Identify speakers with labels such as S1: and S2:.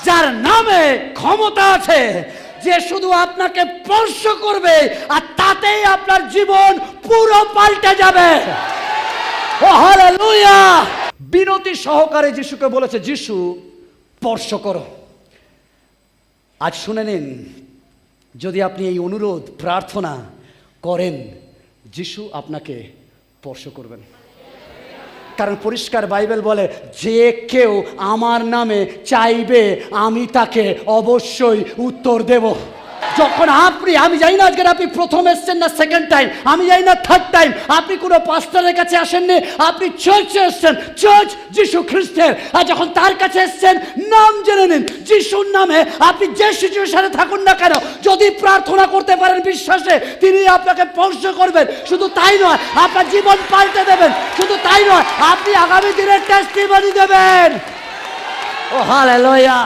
S1: যার নামে ক্ষমতা আছে, যে শুধু আপনাকে স্পর্শ করবে আর তাতেই আপনার জীবন পুরো পাল্টে যাবে। ও হালেলুয়া! বিনতি সহকারে যিশুকে বলেছে, যিশু স্পর্শ করো। আজ শুনে নিন, যদি আপনি এই অনুরোধ প্রার্থনা করেন, যিশু আপনাকে স্পর্শ করবেন। কারণ পরিষ্কার বাইবেল বলে, যে কেউ আমার নামে চাইবে আমি তাকে অবশ্যই উত্তর দেব। যখন আমি জানি না আজকে আপনি প্রথম এসছেন না সেকেন্ড টাইম, আমি জানি না থার্ড টাইম, আপনি কোনো পাস্টারের কাছে আসেননি, আপনি চার্চে এসছেন, চার্চ যিশু খ্রিস্টের। আর যখন তার কাছে এসছেন, নাম জেনে নিন, যিশুর নামে আপনি যে সিচুয়েশনে থাকুন না কেন, যদি প্রার্থনা করতে পারেন বিশ্বাসে, তিনি আপনাকে স্পর্শ করবেন। শুধু তাই নয়, আপনার জীবন পাল্টে দেবেন। শুধু তাই নয়, আপনি আগামী দিনের টেস্টিমনি দেবেন। ও হালেলুয়া!